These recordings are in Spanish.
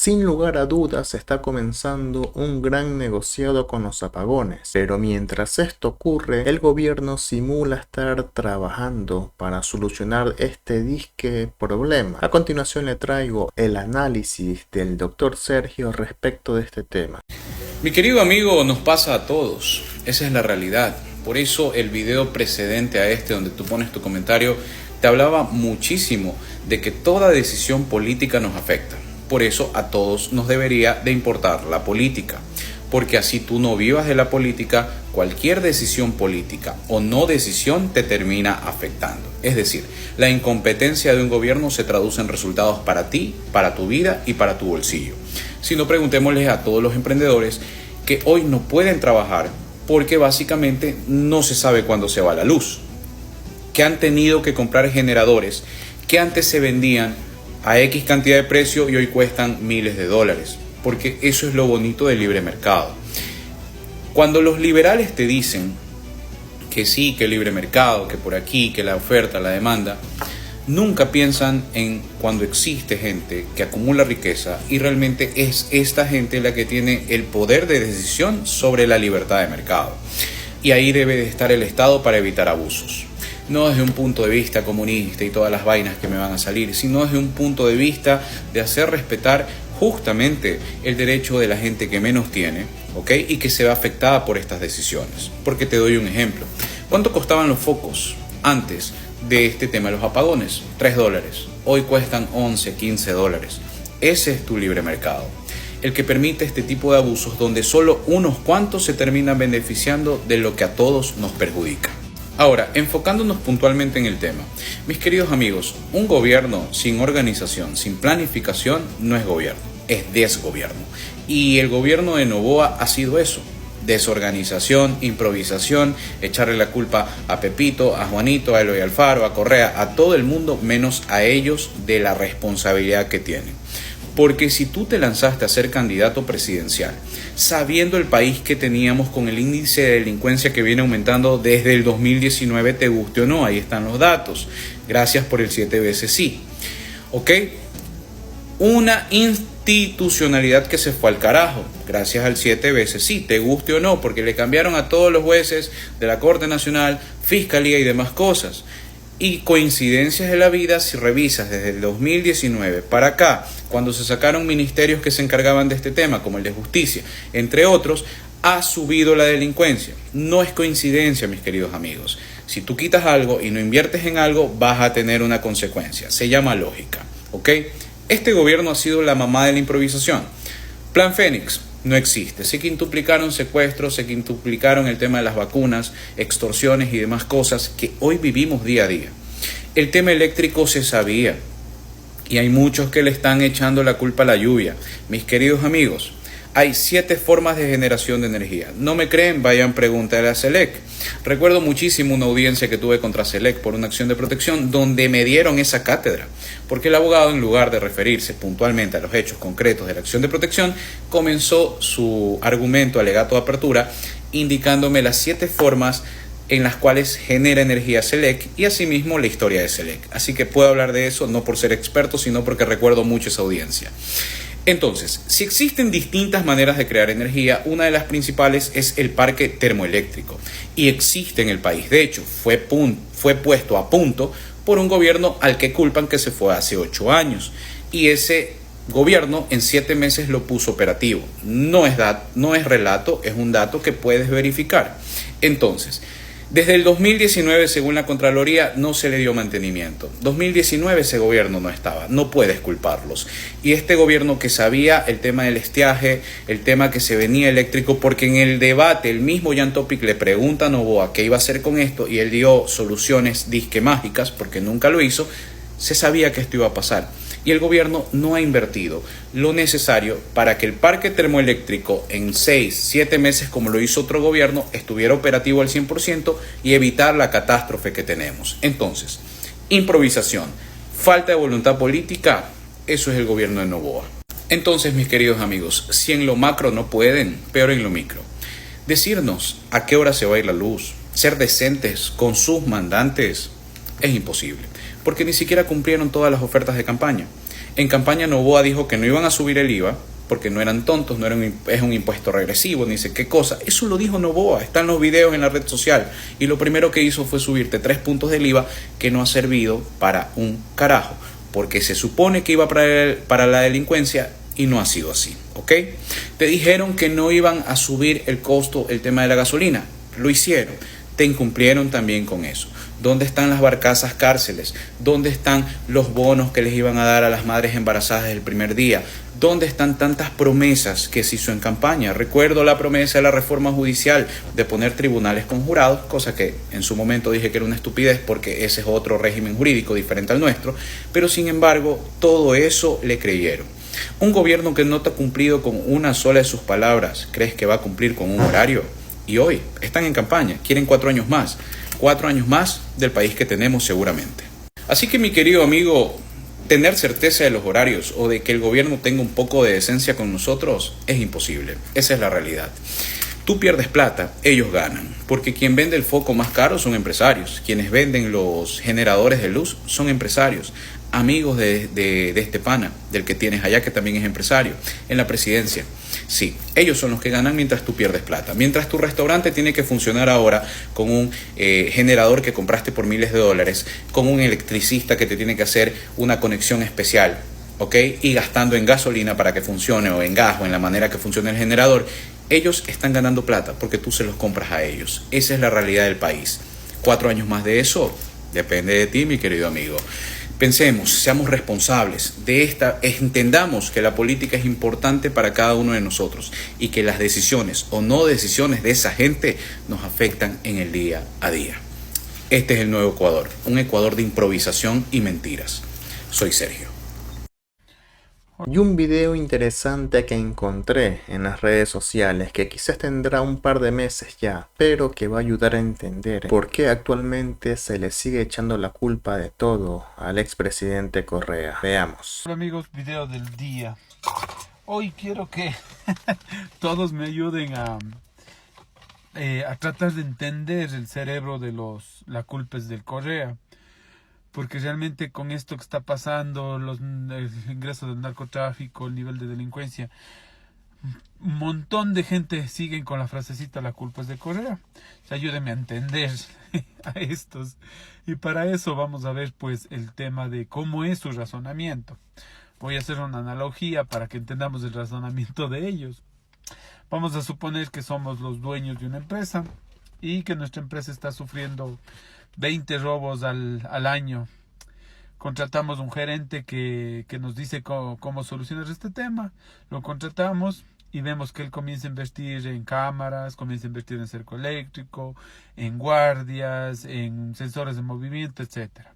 Sin lugar a dudas está comenzando un gran negociado con los apagones, pero mientras esto ocurre, el gobierno simula estar trabajando para solucionar este disque problema. A continuación le traigo el análisis del Dr. Sergio respecto de este tema. Mi querido amigo, nos pasa a todos, esa es la realidad. Por eso el video precedente a este, donde tú pones tu comentario, te hablaba muchísimo de que toda decisión política nos afecta. Por eso a todos nos debería de importar la política, porque así tú no vivas de la política, cualquier decisión política o no decisión te termina afectando. Es decir, la incompetencia de un gobierno se traduce en resultados para ti, para tu vida y para tu bolsillo. Si no, preguntémosles a todos los emprendedores que hoy no pueden trabajar porque básicamente no se sabe cuándo se va la luz, que han tenido que comprar generadores que antes se vendían a X cantidad de precio y hoy cuestan miles de dólares, porque eso es lo bonito del libre mercado. Cuando los liberales te dicen que sí, que el libre mercado, que por aquí, que la oferta, la demanda, nunca piensan en cuando existe gente que acumula riqueza y realmente es esta gente la que tiene el poder de decisión sobre la libertad de mercado. Y ahí debe de estar el Estado para evitar abusos. No desde un punto de vista comunista y todas las vainas que me van a salir, sino desde un punto de vista de hacer respetar justamente el derecho de la gente que menos tiene, ¿ok? Y que se ve afectada por estas decisiones. Porque te doy un ejemplo. ¿Cuánto costaban los focos antes de este tema de los apagones? $3. Hoy cuestan 11, 15 dólares. Ese es tu libre mercado, el que permite este tipo de abusos donde solo unos cuantos se terminan beneficiando de lo que a todos nos perjudica. Ahora, enfocándonos puntualmente en el tema, mis queridos amigos, un gobierno sin organización, sin planificación, no es gobierno, es desgobierno. Y el gobierno de Noboa ha sido eso: desorganización, improvisación, echarle la culpa a Pepito, a Juanito, a Eloy Alfaro, a Correa, a todo el mundo menos a ellos de la responsabilidad que tienen. Porque si tú te lanzaste a ser candidato presidencial, sabiendo el país que teníamos con el índice de delincuencia que viene aumentando desde el 2019, te guste o no, ahí están los datos. Gracias por el 7 veces sí. ¿Ok? Una institucionalidad que se fue al carajo, gracias al 7 veces sí, te guste o no, porque le cambiaron a todos los jueces de la Corte Nacional, Fiscalía y demás cosas. Y coincidencias de la vida, si revisas desde el 2019 para acá, cuando se sacaron ministerios que se encargaban de este tema, como el de justicia, entre otros, ha subido la delincuencia. No es coincidencia, mis queridos amigos. Si tú quitas algo y no inviertes en algo, vas a tener una consecuencia. Se llama lógica, ¿ok? Este gobierno ha sido la mamá de la improvisación. Plan Fénix no existe. Se quintuplicaron secuestros, se quintuplicaron el tema de las vacunas, extorsiones y demás cosas que hoy vivimos día a día. El tema eléctrico se sabía y hay muchos que le están echando la culpa a la lluvia. Mis queridos amigos, hay 7 formas de generación de energía. ¿No me creen? Vayan, pregúntale a Selec. Recuerdo muchísimo una audiencia que tuve contra Selec por una acción de protección donde me dieron esa cátedra, porque el abogado, en lugar de referirse puntualmente a los hechos concretos de la acción de protección, comenzó su argumento, alegato de apertura, indicándome las 7 formas en las cuales genera energía Selec y asimismo la historia de Selec. Así que puedo hablar de eso no por ser experto, sino porque recuerdo mucho esa audiencia. Entonces, si existen distintas maneras de crear energía, una de las principales es el parque termoeléctrico. Y existe en el país. De hecho, fue puesto a punto por un gobierno al que culpan que se fue hace 8 años. Y ese gobierno en 7 meses lo puso operativo. No es relato, es un dato que puedes verificar. Entonces, desde el 2019, según la Contraloría, no se le dio mantenimiento. 2019 ese gobierno no estaba, no puedes culparlos. Y este gobierno que sabía el tema del estiaje, el tema que se venía eléctrico, porque en el debate el mismo Jan Topic le pregunta a Noboa qué iba a hacer con esto y él dio soluciones disque mágicas, porque nunca lo hizo, se sabía que esto iba a pasar. Y el gobierno no ha invertido lo necesario para que el parque termoeléctrico en 6, 7 meses, como lo hizo otro gobierno, estuviera operativo al 100% y evitar la catástrofe que tenemos. Entonces, improvisación, falta de voluntad política, eso es el gobierno de Noboa. Entonces, mis queridos amigos, si en lo macro no pueden, peor en lo micro. Decirnos a qué hora se va a ir la luz, ser decentes con sus mandantes, es imposible, porque ni siquiera cumplieron todas las ofertas de campaña. En campaña Noboa dijo que no iban a subir el IVA porque no eran tontos, es un impuesto regresivo, ni sé qué cosa. Eso lo dijo Noboa, están los videos en la red social. Y lo primero que hizo fue subirte 3 puntos del IVA que no ha servido para un carajo, porque se supone que iba para la delincuencia y no ha sido así, ¿ok? Te dijeron que no iban a subir el costo, el tema de la gasolina, lo hicieron, te incumplieron también con eso. ¿Dónde están las barcazas cárceles? ¿Dónde están los bonos que les iban a dar a las madres embarazadas el primer día? ¿Dónde están tantas promesas que se hizo en campaña? Recuerdo la promesa de la reforma judicial de poner tribunales con jurados, cosa que en su momento dije que era una estupidez porque ese es otro régimen jurídico diferente al nuestro, pero sin embargo todo eso le creyeron. Un gobierno que no te ha cumplido con una sola de sus palabras, ¿crees que va a cumplir con un horario? Y hoy están en campaña, quieren 4 años más. 4 años más del país que tenemos seguramente. Así que mi querido amigo, tener certeza de los horarios o de que el gobierno tenga un poco de decencia con nosotros es imposible. Esa es la realidad. Tú pierdes plata, ellos ganan, porque quien vende el foco más caro son empresarios, quienes venden los generadores de luz son empresarios, amigos de este pana, del que tienes allá que también es empresario, en la presidencia. Sí, ellos son los que ganan mientras tú pierdes plata. Mientras tu restaurante tiene que funcionar ahora con un generador que compraste por miles de dólares, con un electricista que te tiene que hacer una conexión especial, ¿ok? Y gastando en gasolina para que funcione, o en gas, o en la manera que funcione el generador, ellos están ganando plata porque tú se los compras a ellos. Esa es la realidad del país. 4 años más de eso depende de ti, mi querido amigo. Pensemos, seamos responsables de entendamos que la política es importante para cada uno de nosotros y que las decisiones o no decisiones de esa gente nos afectan en el día a día. Este es el nuevo Ecuador, un Ecuador de improvisación y mentiras. Soy Sergio. Y un video interesante que encontré en las redes sociales, que quizás tendrá un par de meses ya, pero que va a ayudar a entender por qué actualmente se le sigue echando la culpa de todo al expresidente Correa. Veamos. Hola amigos, video del día. Hoy quiero que todos me ayuden a tratar de entender el cerebro de la culpa es del Correa. Porque realmente con esto que está pasando, el ingreso del narcotráfico, el nivel de delincuencia, un montón de gente siguen con la frasecita la culpa es de Correa. O sea, ayúdenme a entender a estos. Y para eso vamos a ver pues el tema de cómo es su razonamiento. Voy a hacer una analogía para que entendamos el razonamiento de ellos. Vamos a suponer que somos los dueños de una empresa y que nuestra empresa está sufriendo 20 robos al año. Contratamos un gerente que nos dice cómo solucionar este tema. Lo contratamos y vemos que él comienza a invertir en cámaras, comienza a invertir en cerco eléctrico, en guardias, en sensores de movimiento, etcétera.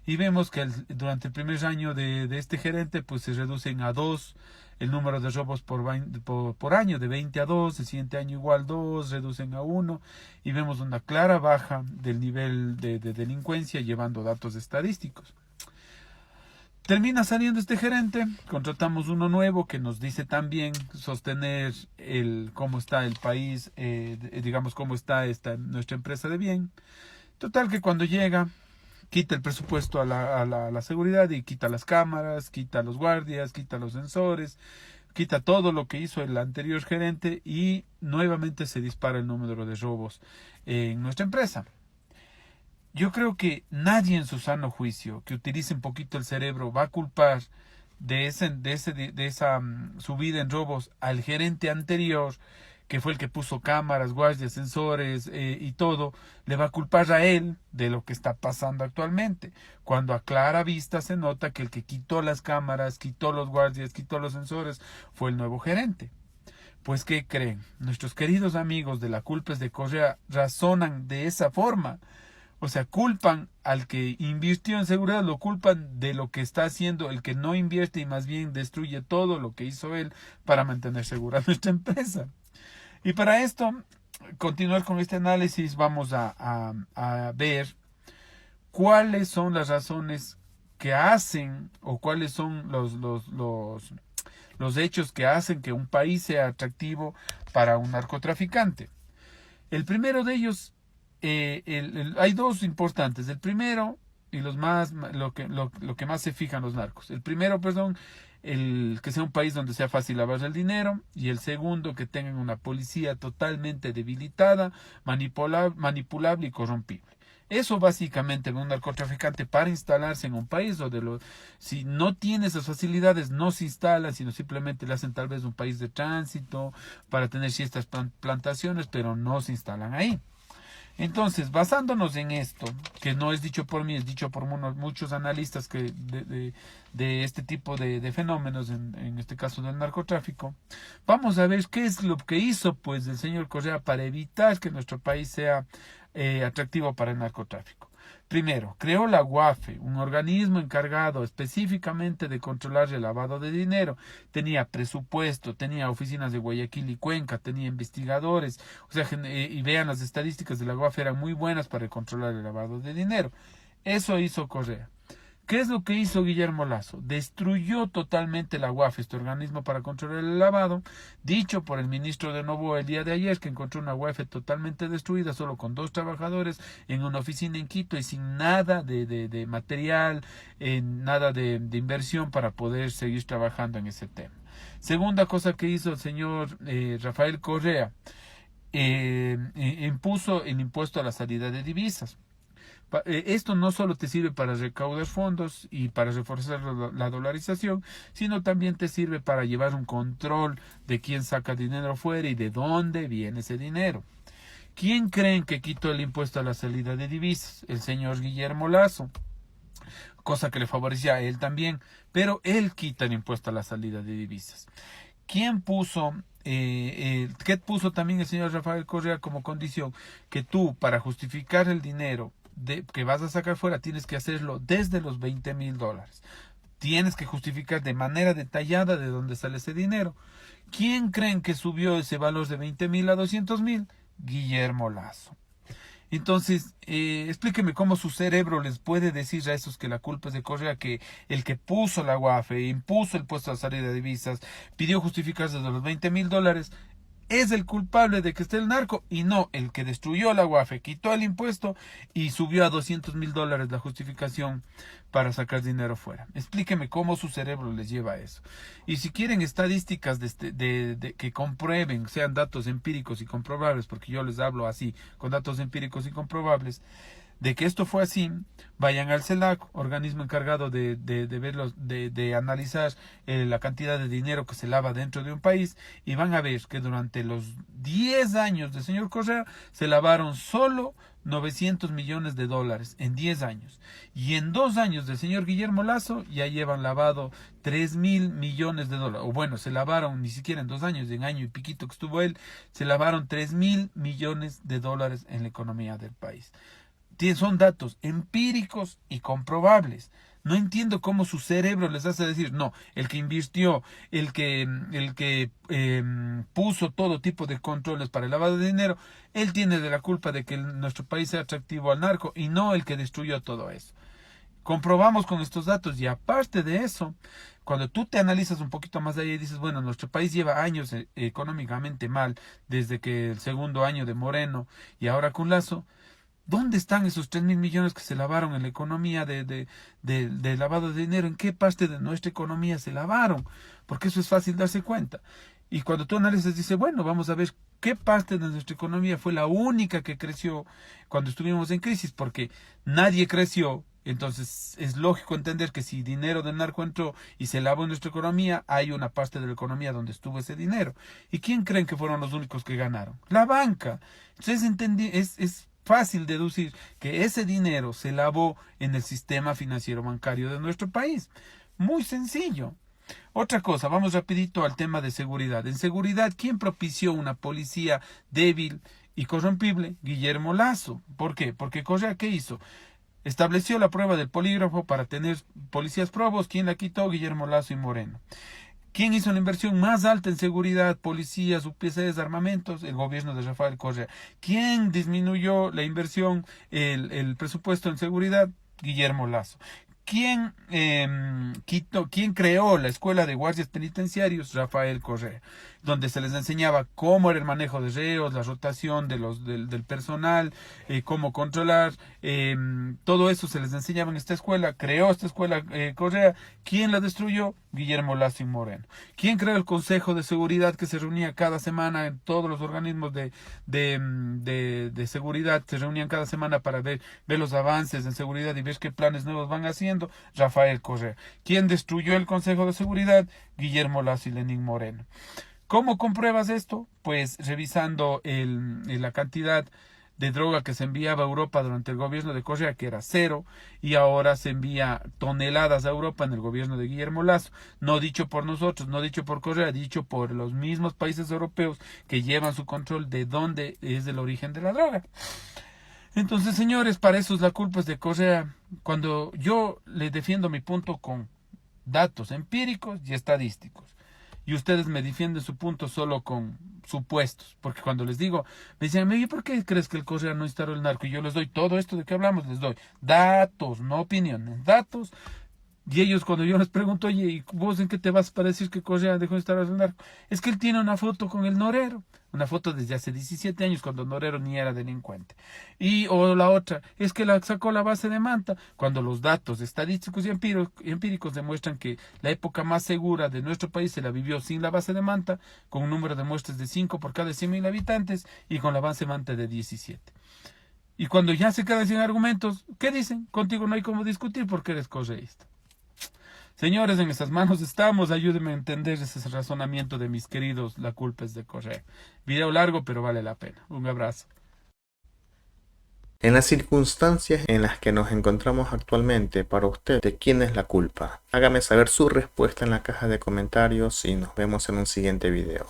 Y vemos que durante el primer año de este gerente pues se reducen a 2 el número de robos por año, de 20 a 2, el siguiente año igual 2, reducen a 1 y vemos una clara baja del nivel de delincuencia llevando datos estadísticos. Termina saliendo este gerente, contratamos uno nuevo que nos dice también sostener cómo está el país, digamos cómo está nuestra empresa de bien. Total que cuando llega quita el presupuesto a la seguridad y quita las cámaras, quita los guardias, quita los sensores, quita todo lo que hizo el anterior gerente y nuevamente se dispara el número de robos en nuestra empresa. Yo creo que nadie en su sano juicio que utilice un poquito el cerebro va a culpar de esa subida en robos al gerente anterior, que fue el que puso cámaras, guardias, sensores y todo, le va a culpar a él de lo que está pasando actualmente, cuando a clara vista se nota que el que quitó las cámaras, quitó los guardias, quitó los sensores, fue el nuevo gerente. Pues, ¿qué creen? Nuestros queridos amigos de la culpa es de Correa razonan de esa forma. O sea, culpan al que invirtió en seguridad, lo culpan de lo que está haciendo el que no invierte y más bien destruye todo lo que hizo él para mantener segura nuestra empresa. Y para esto, continuar con este análisis, vamos a ver cuáles son las razones que hacen o cuáles son los hechos que hacen que un país sea atractivo para un narcotraficante. El primero de ellos, hay dos importantes. El primero y lo que más se fijan los narcos. El primero, perdón, el que sea un país donde sea fácil lavar el dinero, y el segundo, que tengan una policía totalmente debilitada, manipulable y corrompible. Eso básicamente un narcotraficante para instalarse en un país si no tiene esas facilidades no se instala, sino simplemente le hacen tal vez un país de tránsito para tener ciertas plantaciones, pero no se instalan ahí. Entonces, basándonos en esto, que no es dicho por mí, es dicho por muchos analistas de este tipo de fenómenos, en este caso del narcotráfico, vamos a ver qué es lo que hizo pues el señor Correa para evitar que nuestro país sea atractivo para el narcotráfico. Primero, creó la UAFE, un organismo encargado específicamente de controlar el lavado de dinero. Tenía presupuesto, tenía oficinas de Guayaquil y Cuenca, tenía investigadores. O sea, y vean, las estadísticas de la UAFE eran muy buenas para controlar el lavado de dinero. Eso hizo Correa. ¿Qué es lo que hizo Guillermo Lasso? Destruyó totalmente la UAFE, este organismo para controlar el lavado, dicho por el ministro de Novoa el día de ayer, que encontró una UAFE totalmente destruida, solo con 2 trabajadores en una oficina en Quito y sin nada de material, nada de inversión para poder seguir trabajando en ese tema. Segunda cosa que hizo el señor Rafael Correa, impuso el impuesto a la salida de divisas. Esto no solo te sirve para recaudar fondos y para reforzar la dolarización, sino también te sirve para llevar un control de quién saca dinero fuera y de dónde viene ese dinero. ¿Quién creen que quitó el impuesto a la salida de divisas? El señor Guillermo Lasso, cosa que le favorecía a él también, pero él quita el impuesto a la salida de divisas. ¿Quién puso? ¿Qué puso también el señor Rafael Correa como condición? Que tú, para justificar el dinero que vas a sacar fuera, tienes que hacerlo desde los $20,000. Tienes que justificar de manera detallada de dónde sale ese dinero. ¿Quién creen que subió ese valor de 20,000 a 200,000? Guillermo Lasso. Entonces, explíqueme cómo su cerebro les puede decir a esos que la culpa es de Correa, que el que puso la UAFE, impuso el puesto a salida de divisas, pidió justificarse de los $20,000, es el culpable de que esté el narco, y no el que destruyó la UAFE, quitó el impuesto y subió a $200,000 la justificación para sacar dinero fuera. Explíqueme cómo su cerebro les lleva a eso. Y si quieren estadísticas que comprueben, sean datos empíricos y comprobables, porque yo les hablo así, con datos empíricos y comprobables, de que esto fue así, vayan al CELAC, organismo encargado de analizar la cantidad de dinero que se lava dentro de un país, y van a ver que durante los 10 años del señor Correa se lavaron solo $900 millones en 10 años. Y en 2 años del señor Guillermo Lasso ya llevan lavado $3,000 millones. O bueno, se lavaron ni siquiera en 2 años, en año y piquito que estuvo él, se lavaron $3,000 millones en la economía del país. Son datos empíricos y comprobables. No entiendo cómo su cerebro les hace decir, no, el que invirtió, el que puso todo tipo de controles para el lavado de dinero, él tiene de la culpa de que nuestro país sea atractivo al narco, y no el que destruyó todo eso. Comprobamos con estos datos, y aparte de eso, cuando tú te analizas un poquito más allá y dices, bueno, nuestro país lleva años económicamente mal, desde que el segundo año de Moreno y ahora con Lasso, ¿dónde están esos 3,000 millones que se lavaron en la economía de lavado de dinero? ¿En qué parte de nuestra economía se lavaron? Porque eso es fácil darse cuenta. Y cuando tú analizas, dices, bueno, vamos a ver qué parte de nuestra economía fue la única que creció cuando estuvimos en crisis, porque nadie creció. Entonces es lógico entender que si dinero del narco entró y se lavó en nuestra economía, hay una parte de la economía donde estuvo ese dinero. ¿Y quién creen que fueron los únicos que ganaron? La banca. Entonces es fácil deducir que ese dinero se lavó en el sistema financiero bancario de nuestro país. Muy sencillo. Otra cosa, vamos rapidito al tema de seguridad. En seguridad, ¿quién propició una policía débil y corrompible? Guillermo Lasso. ¿Por qué? Porque Correa, ¿qué hizo? Estableció la prueba del polígrafo para tener policías probos. ¿Quién la quitó? Guillermo Lasso y Moreno. ¿Quién hizo la inversión más alta en seguridad, policías, UPCs, armamentos? El gobierno de Rafael Correa. ¿Quién disminuyó la inversión, el presupuesto en seguridad? Guillermo Lasso. ¿Quién creó la escuela de guardias penitenciarios? Rafael Correa, donde se les enseñaba cómo era el manejo de reos, la rotación del personal, cómo controlar, todo eso se les enseñaba en esta escuela. Creó esta escuela Correa. ¿Quién la destruyó? Guillermo Lazo y Moreno. ¿Quién creó el Consejo de Seguridad que se reunía cada semana en todos los organismos de seguridad? Se reunían cada semana para ver los avances en seguridad y ver qué planes nuevos van haciendo. Rafael Correa. ¿Quién destruyó el Consejo de Seguridad? Guillermo Lazo y Lenín Moreno. ¿Cómo compruebas esto? Pues revisando la cantidad de droga que se enviaba a Europa durante el gobierno de Correa, que era cero, y ahora se envía toneladas a Europa en el gobierno de Guillermo Lazo. No dicho por nosotros, no dicho por Correa, dicho por los mismos países europeos que llevan su control de dónde es el origen de la droga. Entonces, señores, para eso la culpa es de Correa. Cuando yo le defiendo mi punto con datos empíricos y estadísticos, y ustedes me defienden su punto solo con supuestos, porque cuando les digo, me dicen, ¿y por qué crees que el Correa no instaló el narco? Y yo les doy todo esto de que hablamos, les doy datos, no opiniones, datos. Y ellos, cuando yo les pregunto, oye, ¿y vos en qué te vas para decir que Correa dejó de instalar el narco? Es que él tiene una foto con el Norero, una foto desde hace 17 años, cuando Norero ni era delincuente. O la otra, es que la sacó la base de Manta, cuando los datos estadísticos y empíricos demuestran que la época más segura de nuestro país se la vivió sin la base de Manta, con un número de muertes de 5 por cada 100.000 habitantes, y con la base de Manta de 17. Y cuando ya se quedan sin argumentos, ¿qué dicen? Contigo no hay cómo discutir porque eres correísta. Señores, en estas manos estamos. Ayúdenme a entender ese razonamiento de mis queridos La culpa es de Correa. Video largo, pero vale la pena. Un abrazo. En las circunstancias en las que nos encontramos actualmente, para usted, ¿de quién es la culpa? Hágame saber su respuesta en la caja de comentarios y nos vemos en un siguiente video.